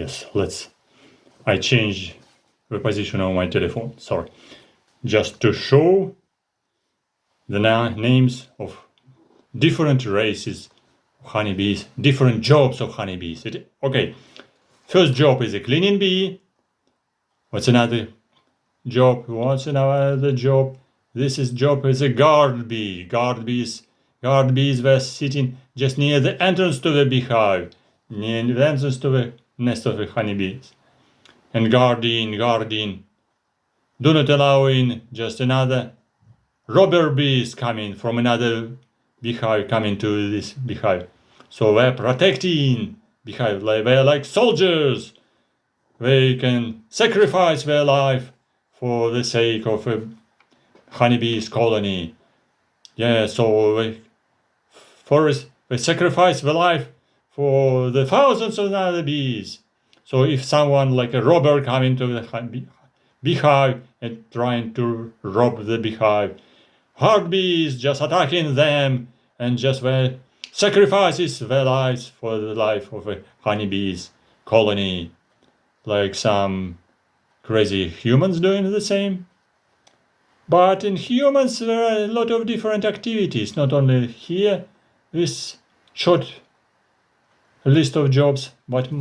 Yes, I change the position of my telephone, sorry. Just to show the names of different races of honeybees, different jobs of honeybees. Okay, first job is a cleaning bee. What's another job? This job is a guard bee. Guard bees were sitting just near the entrance to the beehive, near the entrance to the nest of the honeybees. And guarding, do not allow in just another robber bees coming from another beehive coming to this beehive. So they're protecting beehive. They're like soldiers. They can sacrifice their life for the sake of a honeybees colony. Yeah, so they sacrifice their life for the thousands of other bees. So if someone like a robber coming to the beehive and trying to rob the beehive, hard bees just attacking them and just sacrifices their lives for the life of a honeybees colony, like some crazy humans doing the same. But in humans there are a lot of different activities, not only here, this short list of jobs, but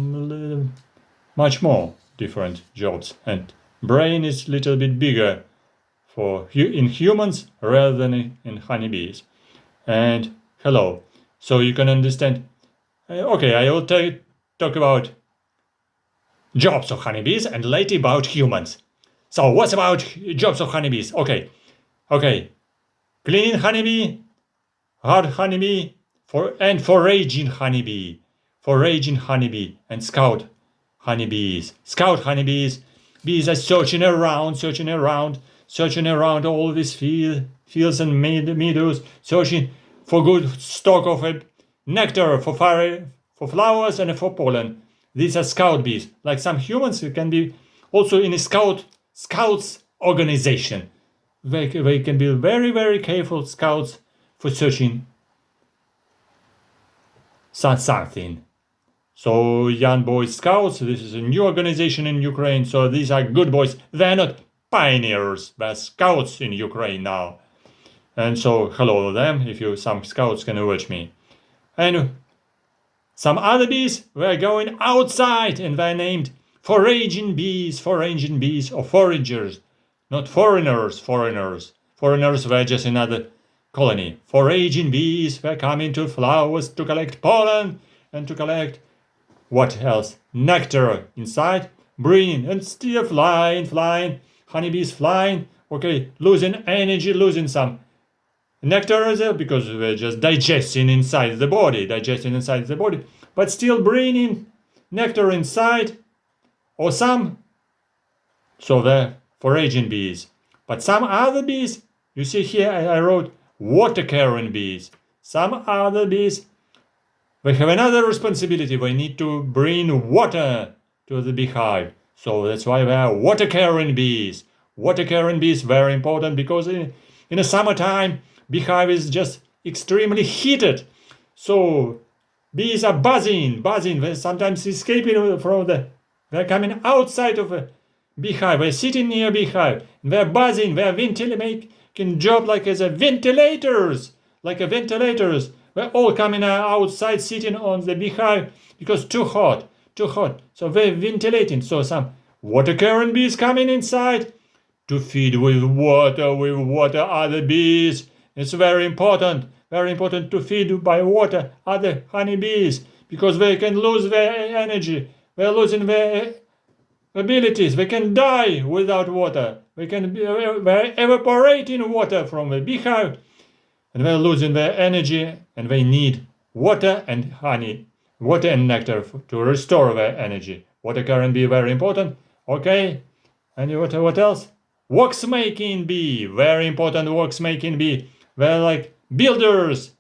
much more different jobs. And brain is a little bit bigger in humans rather than in honeybees. And hello, so you can understand. Okay, I will talk about jobs of honeybees and later about humans. So what's about jobs of honeybees? Okay, cleaning honeybee, hard honeybee, and foraging honeybee, and scout honeybees. Scout honeybees, bees are searching around all these fields and meadows, searching for good stock of nectar, for flowers and for pollen. These are scout bees. Like some humans, you can be also in a scouts organization. They can be very, very careful scouts for searching something. So young boys scouts, this is a new organization in Ukraine. So these are good boys. They're not pioneers, they're scouts in Ukraine now. And so hello to them, if some scouts can watch me. And some other bees were going outside and they're named foraging bees or foragers, not foreigners. Foreigners were just another colony. Foraging bees were coming to flowers to collect pollen and to collect what else? Nectar inside, bringing and still flying. Honeybees flying, okay, losing energy, losing some nectar because they're just digesting inside the body, but still bringing nectar inside, or some. So they're foraging bees. But some other bees, you see here I wrote water-carrying bees. Some other bees, they have another responsibility. They need to bring water to the beehive. So that's why they are water-carrying bees. Water-carrying bees very important because in the summertime, beehive is just extremely heated. So bees are buzzing. They're sometimes escaping from they're coming outside of a beehive. They're sitting near a beehive. They're buzzing. They're making job like as a ventilators. They're all coming outside, sitting on the beehive because too hot. So they're ventilating. So some water-carrying bees coming inside to feed with water other bees. It's very important to feed by water other honeybees because they can lose their energy. They're losing their abilities. They can die without water. They're evaporating water from the beehive and they're losing their energy and they need water and honey, water and nectar to restore their energy. Water can be very important. Okay, and what else? Wax-making bee, very important wax-making bee. They're like builders.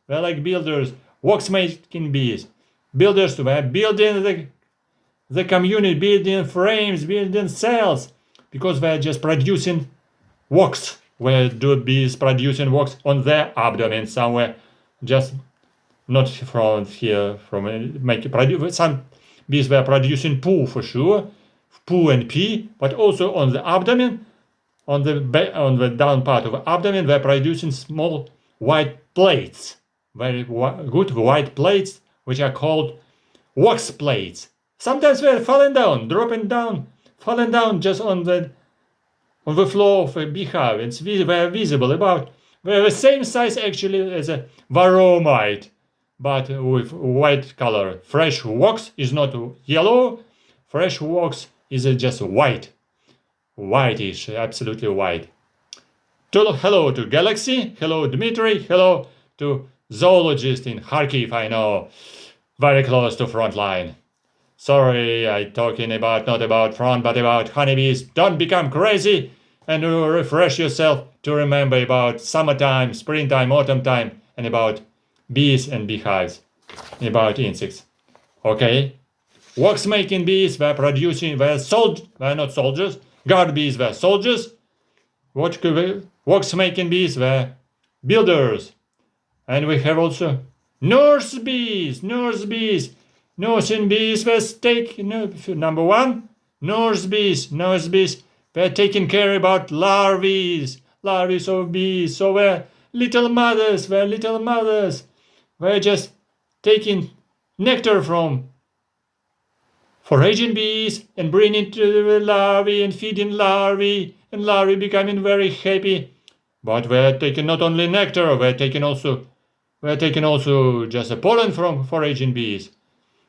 Wax-making bees. Builders, they're building the community, building frames, building cells, because they're just producing wax. Where do bees producing wax on their abdomen somewhere, just not from here, produce some bees were producing poo for sure, poo and pee, but also on the abdomen, on the down part of the abdomen, they're producing small white plates, very good white plates, which are called wax plates. Sometimes they're falling down, dropping down, falling down just on the floor of a beehive. It's very visible about. They're the same size actually as a varroa but with white color. Fresh wax is not yellow. Fresh wax is just white. Whitish, absolutely white. Hello to Galaxy. Hello Dmitry. Hello to zoologist in Kharkiv, I know. Very close to front line. Sorry, I'm talking about not about front, but about honeybees. Don't become crazy and refresh yourself to remember about summertime, springtime, autumn time, and about bees and beehives, about insects. Okay? Wax making bees were producing, were not soldiers. Guard bees were soldiers. Wax making bees were builders. And we have also nurse bees. Nursing bees were number one. Nurse bees were taking care about larvae of bees. So were little mothers. Were just taking nectar from foraging bees and bringing to the larvae and feeding larvae, and larvae becoming very happy. But we're taking not only nectar, we're taking also just a pollen from foraging bees.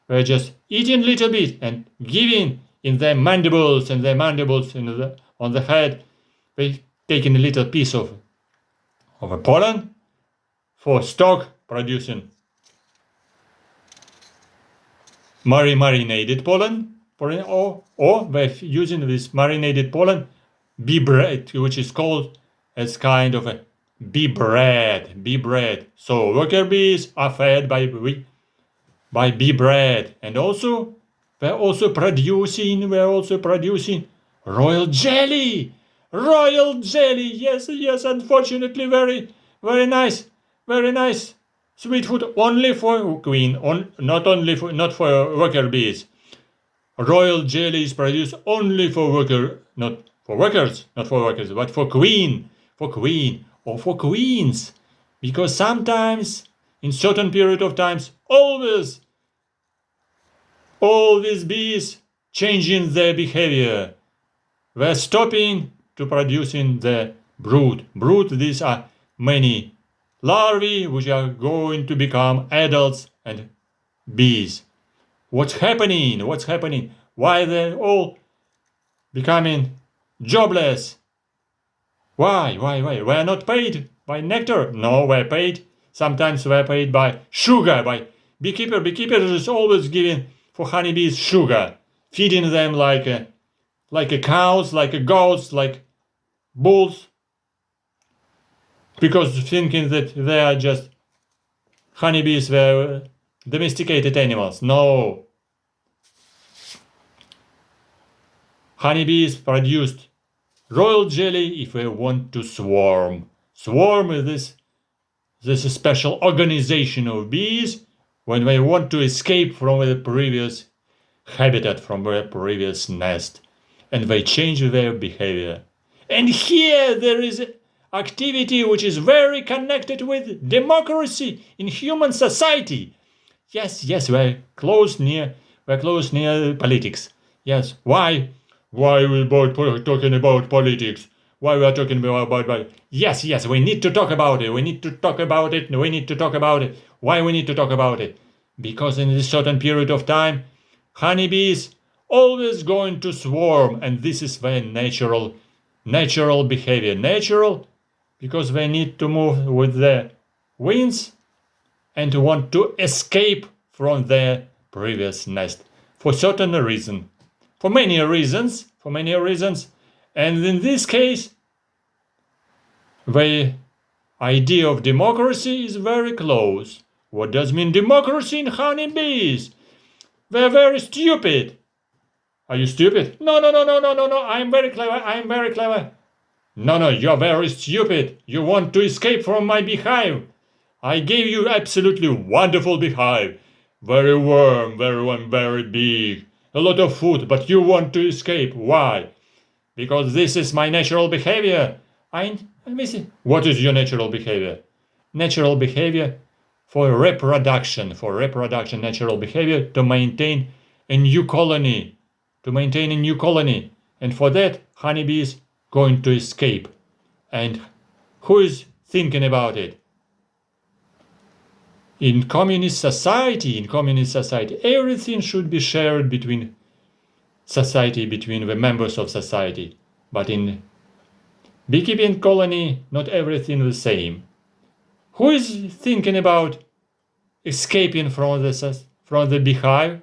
We're just eating little bit and giving in their mandibles on the head. We're taking a little piece of a pollen for stock producing marinated pollen, or we're using this marinated pollen bee bread, which is called as kind of a bee bread. So worker bees are fed by bee bread, and also we're also producing royal jelly. Yes, unfortunately very nice sweet food only for queen, not for worker bees. Royal jelly is produced only for not for workers, but for queens, because sometimes in certain period of times all these bees changing their behavior. They're stopping to producing the brood. These are many larvae which are going to become adults and bees. What's happening? Why they're all becoming jobless? Why? We're not paid by nectar. No, we're paid. Sometimes we're paid by sugar, by beekeeper. Beekeeper is always giving for honeybees sugar, feeding them like cows, like goats, like bulls, because thinking that they are just honeybees were domesticated animals. No. Honeybees produced royal jelly if they want to swarm. Swarm is this special organization of bees when they want to escape from the previous habitat, from their previous nest, and they change their behavior. And here there is activity which is very connected with democracy in human society. Yes, we're close near politics. Yes, why we both talking about politics? Why we are talking about yes, we need to talk about it. Why we need to talk about it? Because in this certain period of time, honeybees always going to swarm, and this is their natural behavior. Natural because they need to move with their wings and want to escape from their previous nest for certain reason, for many reasons. And in this case, the idea of democracy is very close. What does mean democracy in honeybees? They're very stupid. Are you stupid? No. I'm very clever. No, you're very stupid. You want to escape from my beehive. I gave you absolutely wonderful beehive. very warm, very big, a lot of food, but you want to escape. Why? Because this is my natural behavior. What is your natural behavior? Natural behavior for reproduction, natural behavior to maintain a new colony, and for that, honeybees going to escape. And who is thinking about it? In communist society, everything should be shared between the members of society. But in beekeeping colony, not everything the same. Who is thinking about escaping from the beehive?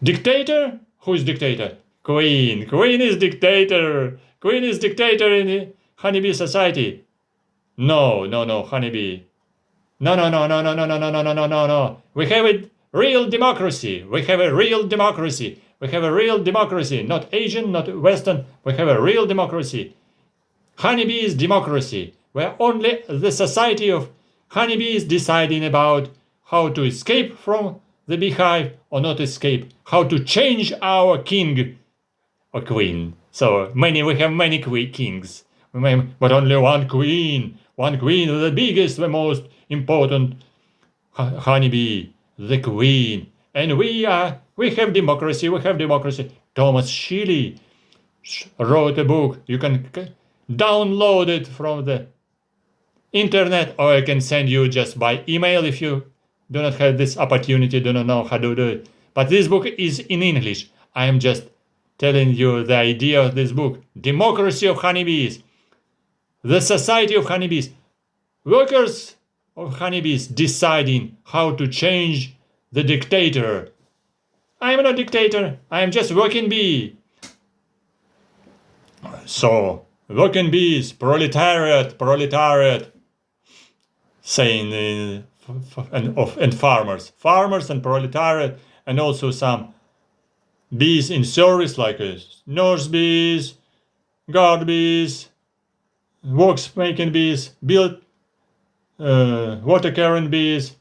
Dictator? Who is dictator? Queen. Queen is dictator. Queen is dictator in the honeybee society. No, honeybee. No. We have a real democracy. Not Asian, not Western. We have a real democracy. Honeybees democracy, where only the society of honeybees deciding about how to escape from the beehive or not escape, how to change our king or queen. So we have many kings, but only one queen, the biggest, the most important honeybee, the queen. And we have democracy. Thomas Shelley wrote a book. You can download it from the internet, or I can send you just by email if you do not have this opportunity, do not know how to do it. But this book is in English. I am just telling you the idea of this book. Democracy of honeybees. The society of honeybees. Workers of honeybees deciding how to change the dictator. I am not dictator. I am just working bee. So, working bees, proletariat, saying and farmers and proletariat, and also some bees in service like nurse bees, guard bees, wax making bees, water carrying bees.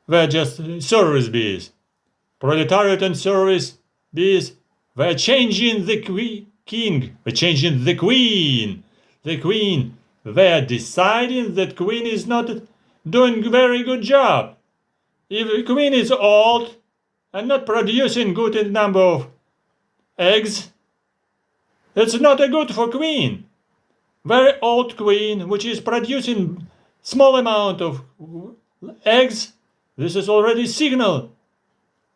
They're just service bees. Proletariat and service bees. They're changing the king. They're changing the queen. They're deciding that queen is not doing a very good job. If the queen is old and not producing good number of eggs, it's not a good for queen. Very old queen, which is producing small amount of eggs, this is already signal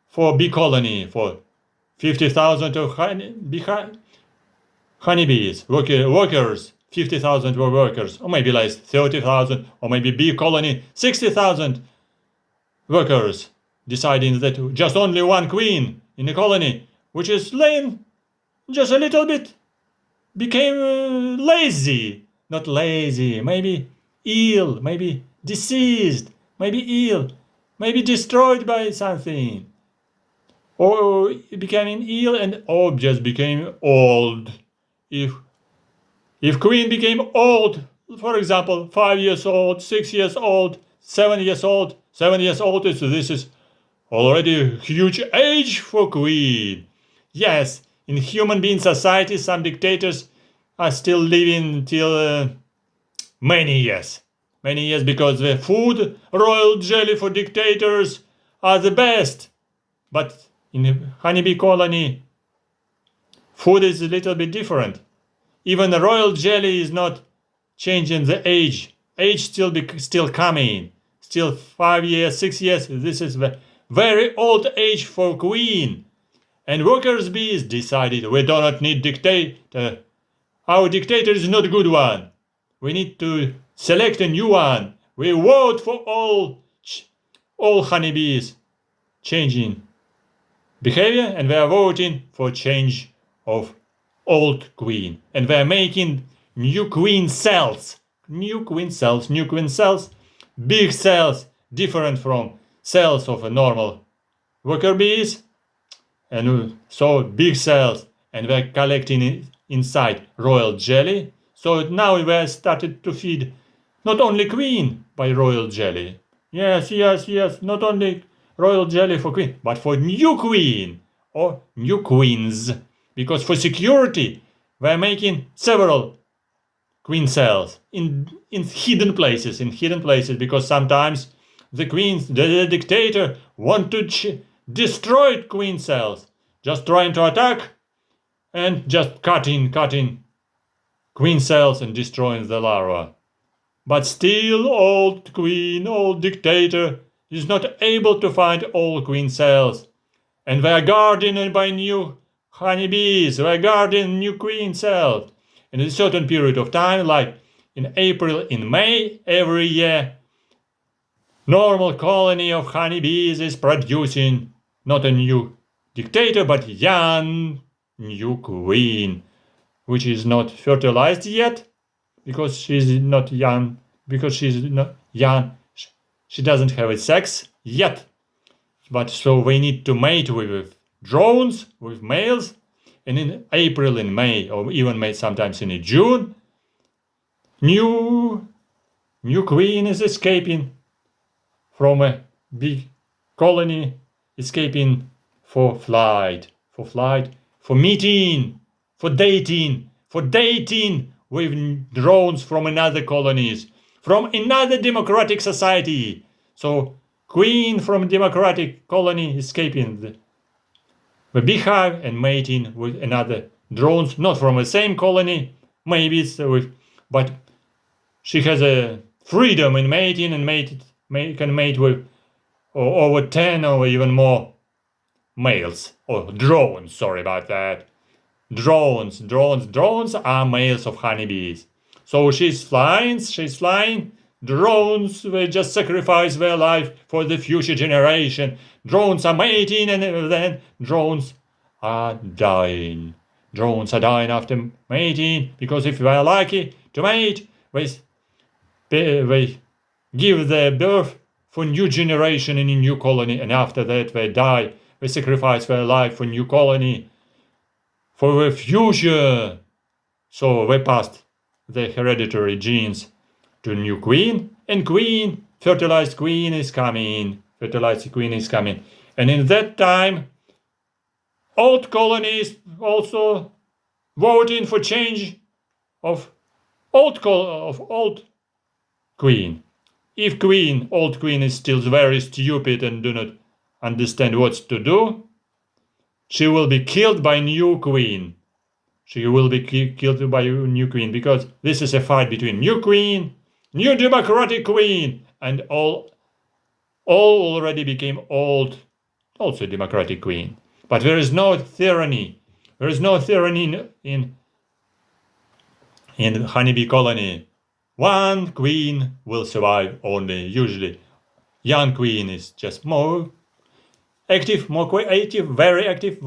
for bee colony, for 50,000 of honeybees, workers, 50,000 were workers, or maybe like 30,000, or maybe bee colony, 60,000 workers, deciding that just only one queen in the colony, which is laying just a little bit, became lazy. Not lazy, maybe ill, maybe deceased, maybe ill, maybe destroyed by something. Or becoming ill and just became old. If queen became old, for example, 5 years old, 6 years old, 7 years old, this is already a huge age for queen. Yes, in human being society, some dictators are still living till many years, because the food, royal jelly for dictators are the best. But in a honeybee colony, food is a little bit different. Even the royal jelly is not changing the age. Age still coming. Still 5 years, 6 years. This is the very old age for queen. And workers' bees decided we do not need dictator. Our dictator is not a good one. We need to select a new one. We vote for all honeybees changing behavior, and we are voting for change of old queen. And we are making new queen cells. Big cells, different from cells of a normal worker bees. And so big cells, and we're collecting inside royal jelly. So now we are started to feed not only queen by royal jelly, Yes, yes, yes. Not only royal jelly for queen, but for new queen or new queens. Because for security, we're making several queen cells in hidden places, because sometimes the queens, the dictator, want to destroy queen cells, just trying to attack and just cutting queen cells and destroying the larva. But still, old queen, old dictator is not able to find all queen cells, and they are guarded by new honeybees. They are guarding new queen cells. In a certain period of time, like in April, in May every year, normal colony of honeybees is producing not a new dictator, but young new queen, which is not fertilized yet because she's not young. Because she's not young, she doesn't have a sex yet. But so we need to mate with drones, with males, and in April, in May, or even sometimes in June, new queen is escaping from a big colony, escaping for flight, for meeting, for dating with drones from another colonies, from another democratic society. So queen from democratic colony escaping the beehive and mating with another drones, not from the same colony, maybe it's with, but she has a freedom in mating and can mate with over 10 or even more males, or drones, sorry about that. Drones are males of honeybees. So she's flying, drones will just sacrifice their life for the future generation. Drones are mating and then drones are dying. Drones are dying after mating because if they are lucky to mate, they give their birth for new generation in a new colony, and after that they die. They sacrifice their life for new colony, for the future. So they passed the hereditary genes to new queen, and fertilized queen is coming. And in that time, old colonies also voting for change of old queen. If old queen is still very stupid and do not understand what to do, she will be killed by new queen. Because this is a fight between new queen, new democratic queen, and all already became old, also democratic queen. But there is no tyranny. There is no tyranny in honeybee colony. One queen will survive only. Usually, young queen is just more active, very active,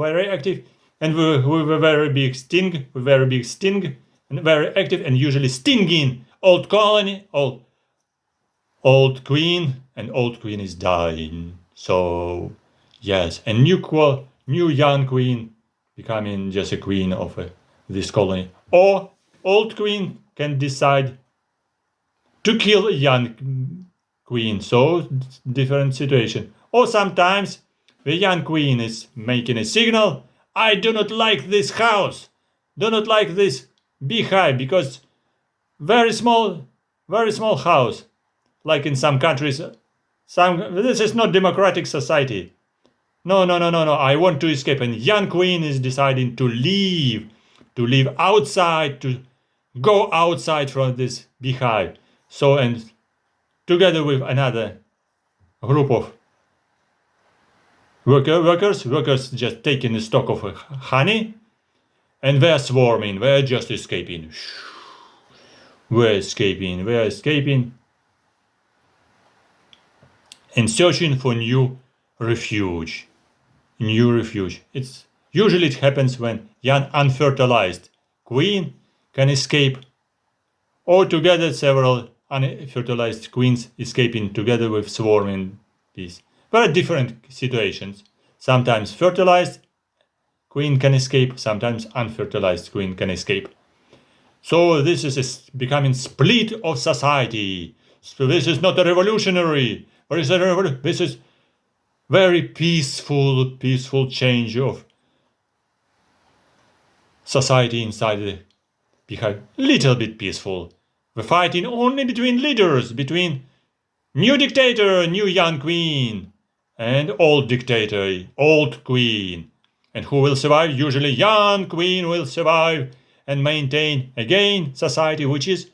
and with a very big sting, and very active, and usually stinging old colony, old queen, and old queen is dying. So yes, and new young queen becoming just a queen of this colony, or old queen can decide to kill a young queen. So different situation. Or sometimes the young queen is making a signal, I do not like this house, do not like this beehive, because very small house, like in some countries, this is not democratic society. No, I want to escape. And young queen is deciding to leave outside, to go outside from this beehive. So, and together with another group of workers just taking the stock of honey, and they're swarming, they're just escaping. We're escaping and searching for new refuge. It happens when young unfertilized queen can escape, or together several unfertilized queens escaping together with swarming bees. There are different situations. Sometimes fertilized queen can escape, sometimes unfertilized queen can escape. So this is becoming split of society. So this is not a revolutionary. This is very peaceful change of society inside the beehive. Little bit peaceful. We're fighting only between leaders, between new dictator, new young queen, and old dictator, old queen. And who will survive? Usually young queen will survive and maintain again society which is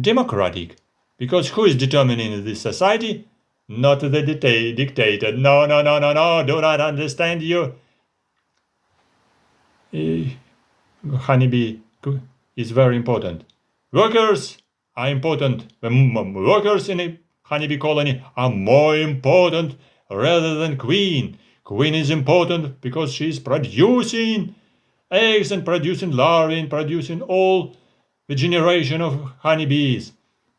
democratic. Because who is determining this society? Not the dictator. No, do not understand you. Honeybee is very important. Workers are important. The workers in a honeybee colony are more important rather than queen. Queen is important because she is producing eggs and producing larvae and producing all the generation of honeybees.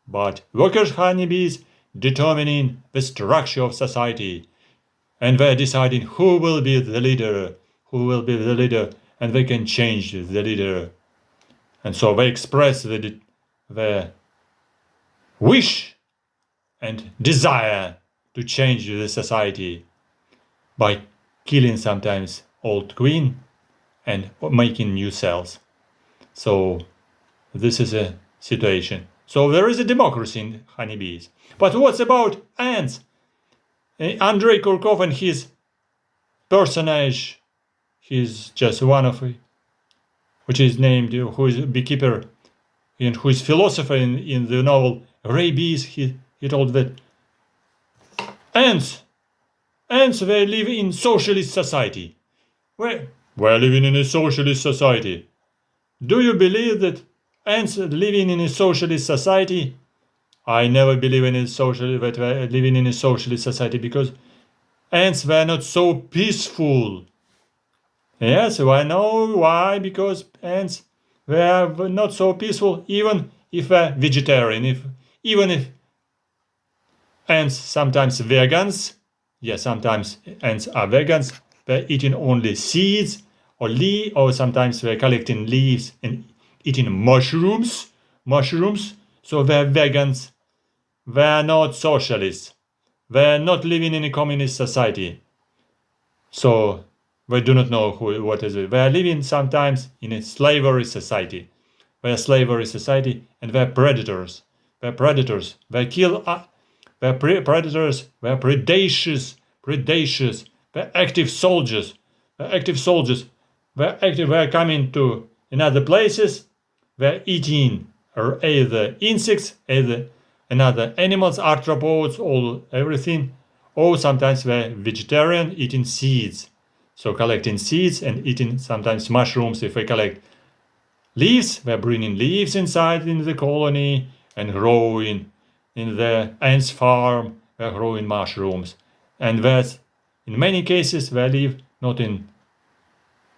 But workers' honeybees determining the structure of society, and they're deciding who will be the leader, and they can change the leader. And so they express the wish and desire to change the society by killing sometimes old queen and making new cells. So this is a situation. So there is a democracy in honeybees. But what's about ants? Andrei Kurkov and his personage, he's just one of, which is named, who is a beekeeper and who is philosopher in the novel Rabies. He told that ants, they live in socialist society. We're living in a socialist society. Do you believe that ants living in a socialist society? I never believe in that we're living in a socialist society, because ants were not so peaceful. Yes, I know why, because ants were not so peaceful, even if they're vegetarian, even if ants sometimes vegans. Yes, sometimes ants are vegans. They're eating only seeds or sometimes they're collecting leaves and eating mushrooms. So they're vegans. They're not socialists. They're not living in a communist society. So they do not know what is it. They are living sometimes in a slavery society. They're slavery society, and they're predators. They kill. They're predators. They're predacious. They're active soldiers. They're coming to another places. They're eating either insects, either another animals, arthropods, everything. Or sometimes they're vegetarian, eating seeds. So collecting seeds and eating sometimes mushrooms. If they collect leaves, they're bringing leaves inside in the colony and growing in the ants farm. They're growing mushrooms. And that's, in many cases, they live not in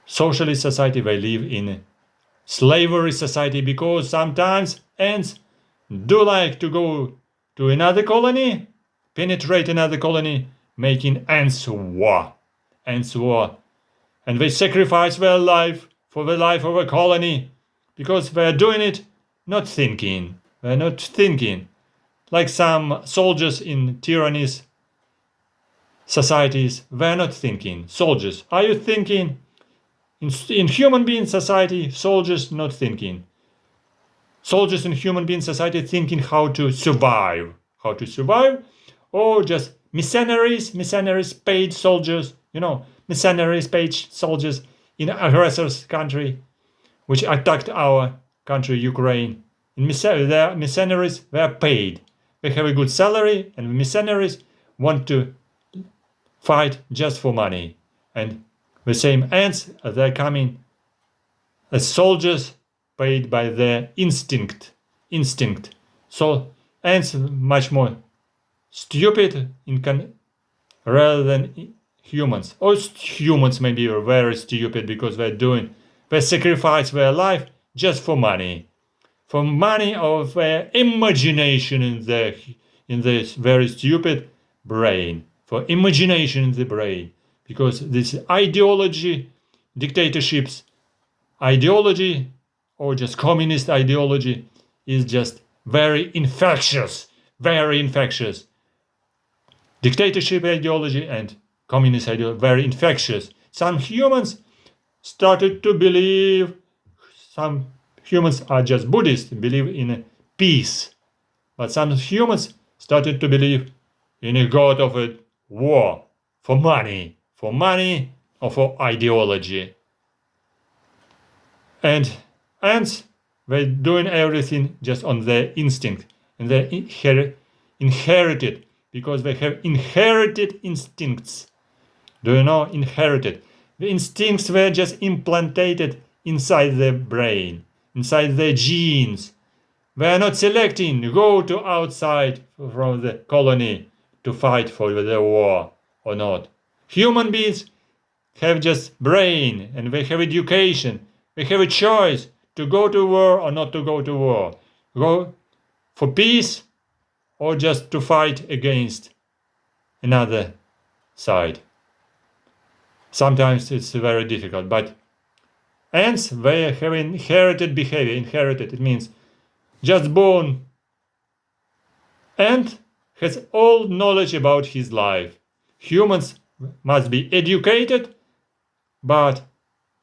socialist society, they live in slavery society, because sometimes ants do like to go to another colony, penetrate another colony, making ants war. And they sacrifice their life for the life of a colony, because they're doing it not thinking. They're not thinking. Like some soldiers in tyrannies societies, they're not thinking. Soldiers, are you thinking? In human being society, soldiers not thinking. Soldiers in human being society thinking how to survive. Or just mercenaries, paid soldiers, mercenaries, paid soldiers in aggressor's country, which attacked our country, Ukraine. They're mercenaries, they're paid. They have a good salary, and mercenaries want to fight just for money. And the same ants, they're coming as soldiers paid by their instinct. So ants much more stupid rather than humans. Or humans maybe are very stupid, because they sacrifice their life just for money. For money of their imagination in this very stupid brain. For imagination in the brain. Because this ideology, dictatorships, ideology, or just communist ideology, is just very infectious. dictatorship ideology and communist ideology, very infectious. Some humans started to believe, some humans are just Buddhists, believe in peace. But some humans started to believe in a god of a war, for money or for ideology. And ants were doing everything just on their instinct, and they inherited, because they have inherited instincts. Do you know, inherited? The instincts were just implanted inside their brain, inside their genes. They are not selecting, go to outside from the colony to fight for the war or not. Human beings have just brain, and they have education. They have a choice to go to war or not to go to war. Go for peace or just to fight against another side. Sometimes it's very difficult, but ants, they have inherited behavior. Inherited, it means just born ant has all knowledge about his life. Humans must be educated, but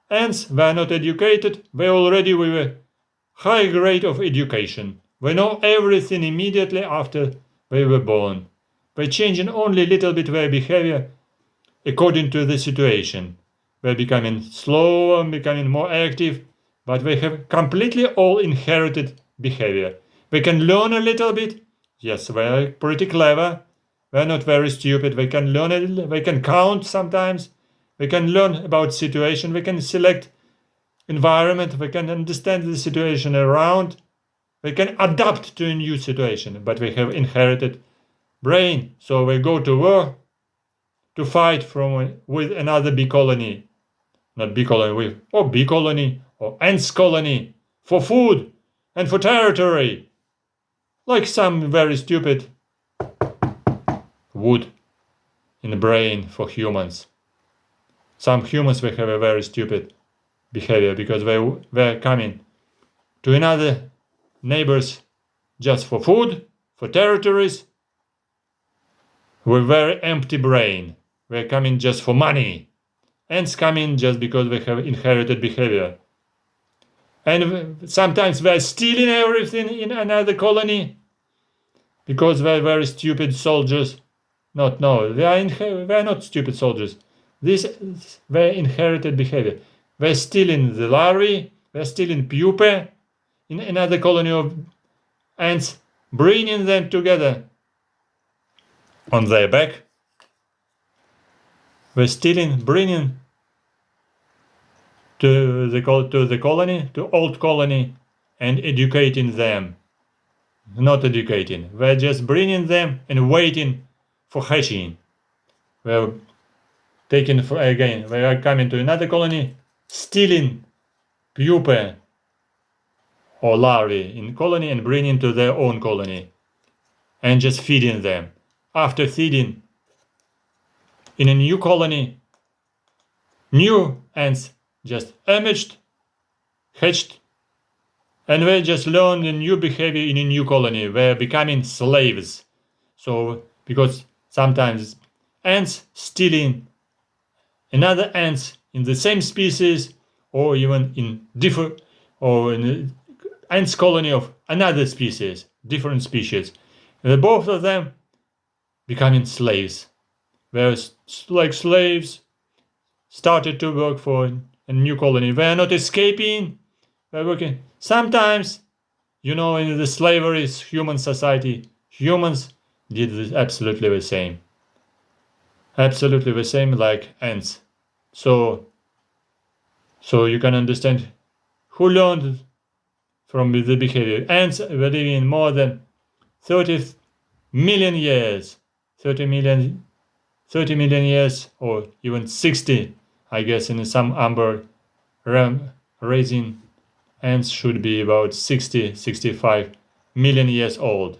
ants were not educated. They already with a high grade of education. They know everything immediately after they were born. They change in only a little bit their behavior according to the situation. They're becoming slower, becoming more active, but they have completely all inherited behavior. They can learn a little bit. Yes, they're pretty clever. They're not very stupid. They can learn a little. They can count sometimes. They can learn about situation. They can select environment. They can understand the situation around. They can adapt to a new situation, but they have inherited brain. So they go to war to fight with another bee colony. Not bee colony, or bee colony, or ants colony, for food and for territory. Like some very stupid wood in the brain for humans. Some humans will have a very stupid behavior because they're coming to another neighbors just for food, for territories, with very empty brain. They're coming just for money. Ants come in just because they have inherited behavior. And sometimes they're stealing everything in another colony because they're very stupid soldiers. They are not stupid soldiers. This is their inherited behavior. They're stealing the larvae, they're stealing pupae in another colony of ants, bringing them together on their back. They're stealing, bringing to the colony, to old colony, and educating them. Not educating, they're just bringing them and waiting for hatching. They're taking again, they are coming to another colony, stealing pupae or larvae in colony and bringing to their own colony, and just feeding them. After feeding in a new colony, new ants just emerged, hatched, and they just learn a new behavior in a new colony. They're becoming slaves. So, because sometimes ants stealing another ants in the same species, or even in different, or in an ants colony of another species, different species. And both of them becoming slaves. They're like slaves, started to work for a new colony. They're not escaping. They're working. Sometimes, in the slavery human society, humans did this absolutely the same. Absolutely the same like ants. So you can understand who learned from the behavior. Ants were living more than 30 million years. 30 million years, or even 60, I guess, in some amber raising ants should be about 65 million years old.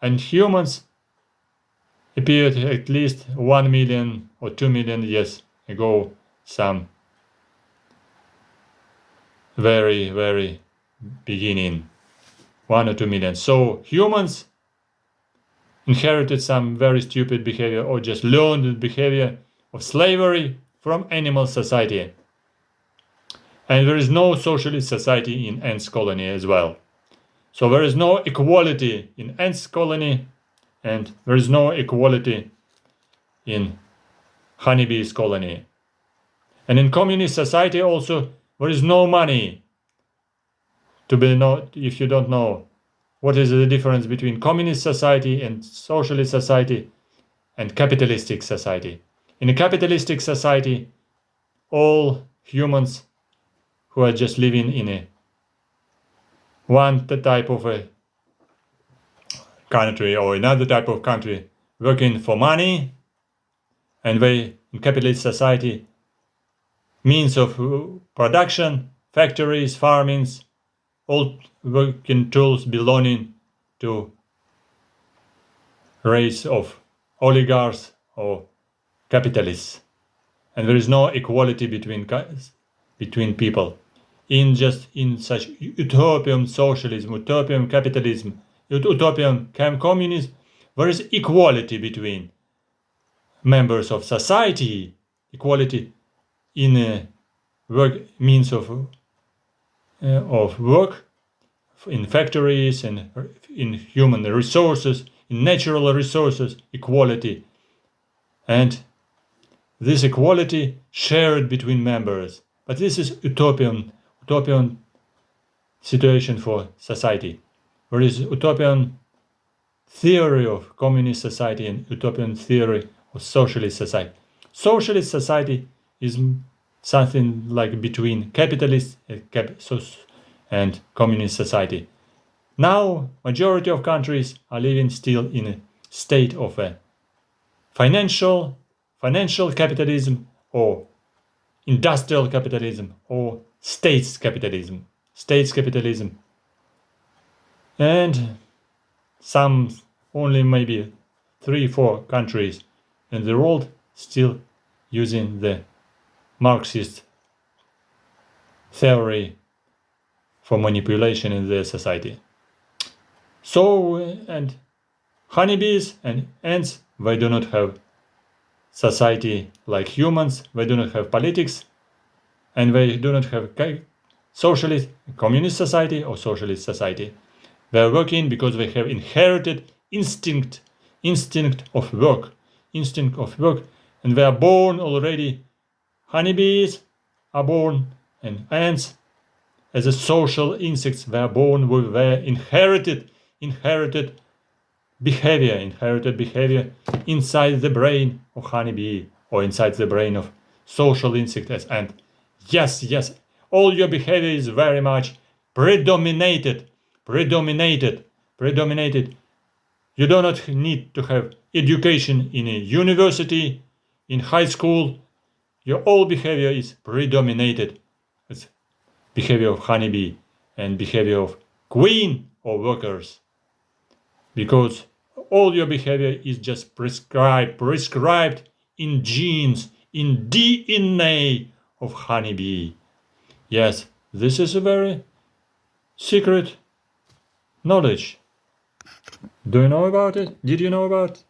And humans appeared at least 1 million or 2 million years ago, some very, very beginning, 1 or 2 million. So humans inherited some very stupid behavior or just learned the behavior of slavery from animal society. And there is no socialist society in ants colony as well. So there is no equality in ants colony, and there is no equality in honeybees colony. And in communist society also, there is no money. If you don't know what is the difference between communist society and socialist society and capitalistic society. In a capitalistic society, all humans who are just living in a one type of a country or another type of country working for money, and they in capitalist society means of production, factories, farmings, all working tools belonging to race of oligarchs or capitalists, and there is no equality between people. In such utopian socialism, utopian capitalism, utopian communism, there is equality between members of society, equality in means of work, in factories and in human resources, in natural resources, equality. And this equality shared between members. But this is utopian situation for society. There is utopian theory of communist society and utopian theory of socialist society. Socialist society is something like between capitalist and communist society. Now, majority of countries are living still in a state of a financial capitalism or industrial capitalism or states capitalism. And some, only maybe 3-4 countries in the world still using the Marxist theory for manipulation in their society. So, and honeybees and ants, they do not have society like humans, they do not have politics, and they do not have socialist, communist society or socialist society. They are working because they have inherited instinct of work, and they are born already. Honeybees are born, and ants, as a social insects, they are born with their inherited behavior inside the brain of honeybee or inside the brain of social insect as ant. Yes, all your behavior is very much predominated. You do not need to have education in a university, in high school. Your all behavior is predominated. It's behavior of honeybee and behavior of queen or workers. Because all your behavior is just prescribed in genes, in DNA of honeybee. Yes, this is a very secret knowledge. Do you know about it? Did you know about it?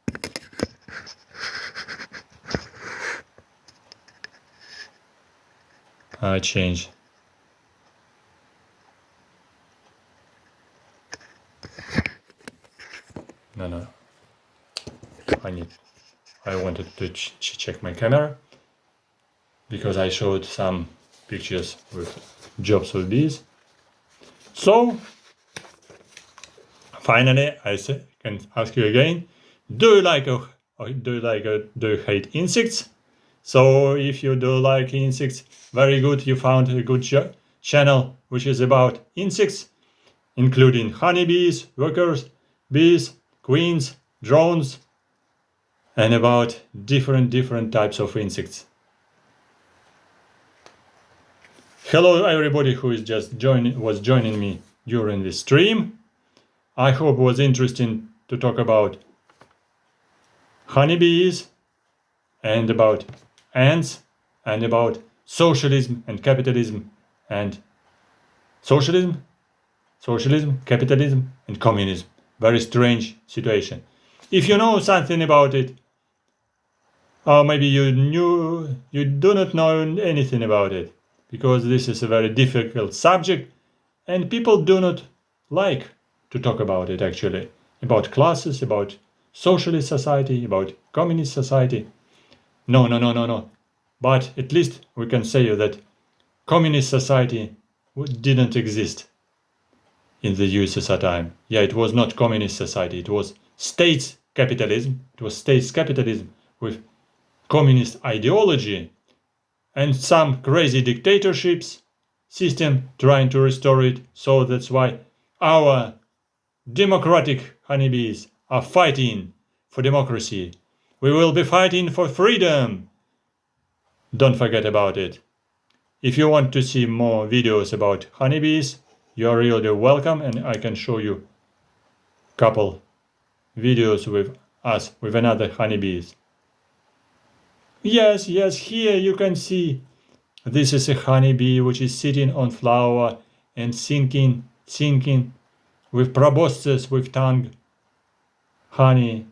I changed. No. I wanted to check my camera because I showed some pictures with jobs with bees. So finally, I can ask you again: do you hate insects? So if you do like insects, very good, you found a good channel which is about insects, including honeybees, workers, bees, queens, drones, and about different types of insects. Hello everybody who is just joining me during this stream. I hope it was interesting to talk about honeybees and about ants and about socialism and capitalism and socialism, capitalism and communism. Very strange situation. If you know something about it, or maybe you do not know anything about it, because this is a very difficult subject and people do not like to talk about it actually, about classes, about socialist society, about communist society. No. But at least we can say that communist society didn't exist in the USSR time. Yeah, it was not communist society, it was states capitalism. It was states capitalism with communist ideology and some crazy dictatorships system trying to restore it. So that's why our democratic honeybees are fighting for democracy. We will be fighting for freedom. Don't forget about it. If you want to see more videos about honeybees, you're really welcome, and I can show you a couple videos with us, with another honeybees. Yes, here you can see this is a honeybee which is sitting on flower and singing with proboscis, with tongue, honey.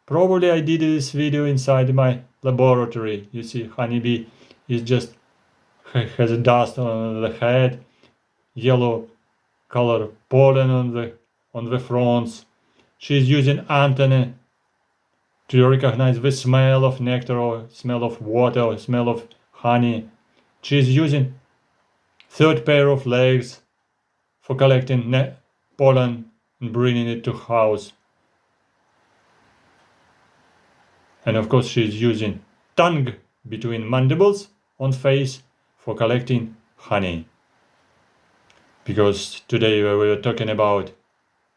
Probably I did this video inside my laboratory. You see, honeybee is just has a dust on the head, yellow color pollen on the fronts. She's using antennae to recognize the smell of nectar or smell of water or smell of honey. She's using third pair of legs for collecting pollen and bringing it to house. And of course she's using tongue between mandibles on face for collecting honey. Because today we were talking about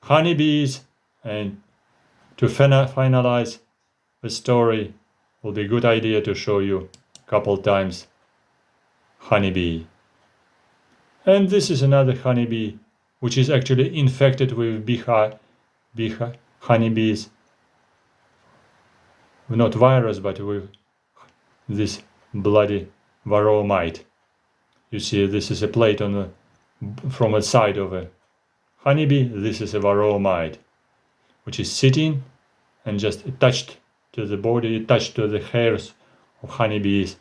honeybees, and to finalize the story will be a good idea to show you a couple times honeybee. And this is another honeybee which is actually infected with honeybees, not virus, but with this bloody varroa mite. You see, this is a plate from the side of a honeybee. This is a varroa mite, which is sitting and just attached to the body, attached to the hairs of honeybees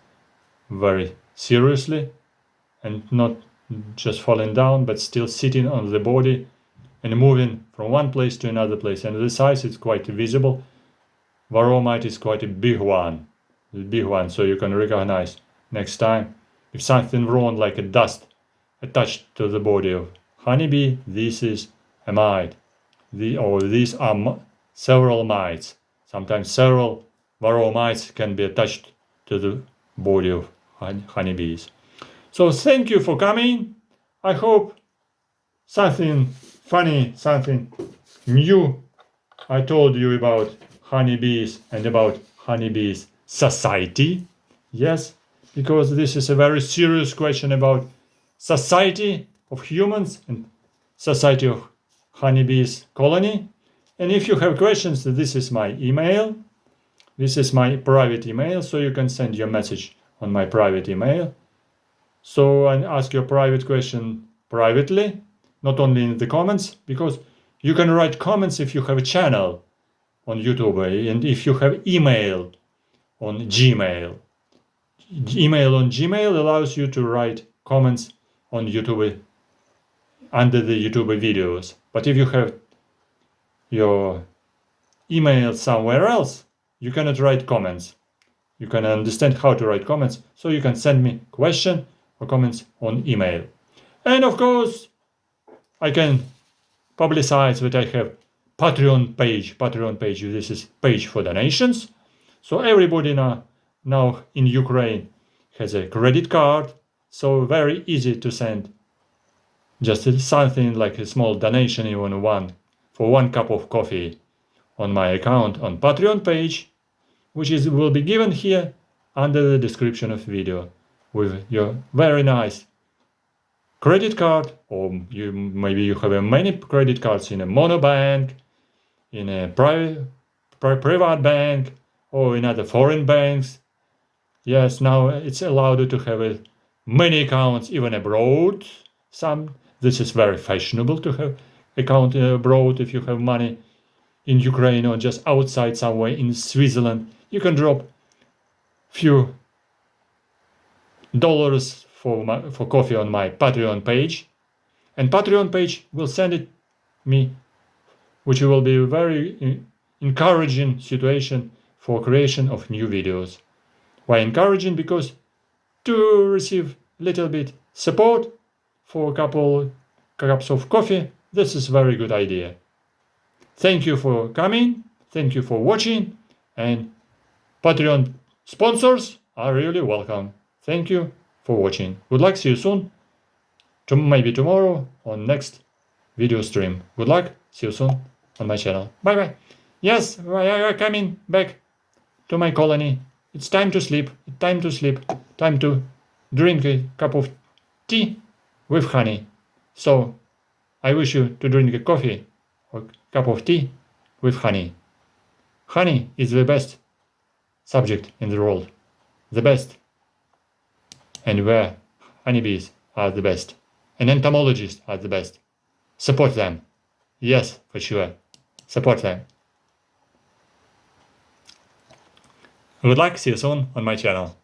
very seriously, and not just falling down, but still sitting on the body and moving from one place to another place. And the size is quite visible. Varroa mite is quite a big one, so you can recognize next time if something wrong, like a dust attached to the body of honeybee. This is a mite. These are several mites. Sometimes several varroa mites can be attached to the body of honeybees. So thank you for coming. I hope something funny, something new I told you about honeybees and about honeybees society. Yes, because this is a very serious question about society of humans and society of honeybees colony. And if you have questions, this is my email. This is my private email, so you can send your message on my private email. So and ask your private question privately, not only in the comments, because you can write comments if you have a channel on YouTube and if you have email on Gmail. Email on Gmail allows you to write comments on YouTube under the YouTube videos. But if you have your email somewhere else, you cannot write comments. You can understand how to write comments, so you can send me question or comments on email. And of course, I can publicize that I have Patreon page. This is page for donations. So everybody now in Ukraine has a credit card, so very easy to send just something like a small donation, even for one cup of coffee on my account on Patreon page, which will be given here under the description of video, with your very nice credit card, or maybe you have many credit cards in a monobank, in a private bank, or in other foreign banks. Yes, now it's allowed to have many accounts even abroad. This is very fashionable to have account abroad if you have money in Ukraine or just outside somewhere in Switzerland, you can drop few dollars for coffee on my Patreon page, and Patreon page will send it me, which will be a very encouraging situation for creation of new videos. Why encouraging? Because to receive little bit support for a couple cups of coffee, this is a very good idea. Thank you for coming, thank you for watching, and Patreon sponsors are really welcome. Thank you for watching. Good luck, see you soon. Maybe tomorrow on next video stream. Good luck, see you soon on my channel. Bye bye. Yes, I am coming back to my colony. It's time to sleep, time to sleep, time to drink a cup of tea with honey. So I wish you to drink a coffee or cup of tea with honey. Honey is the best subject in the world. The best. And where honeybees are the best. And entomologists are the best. Support them. Yes, for sure. Support them. Good luck, see you soon on my channel.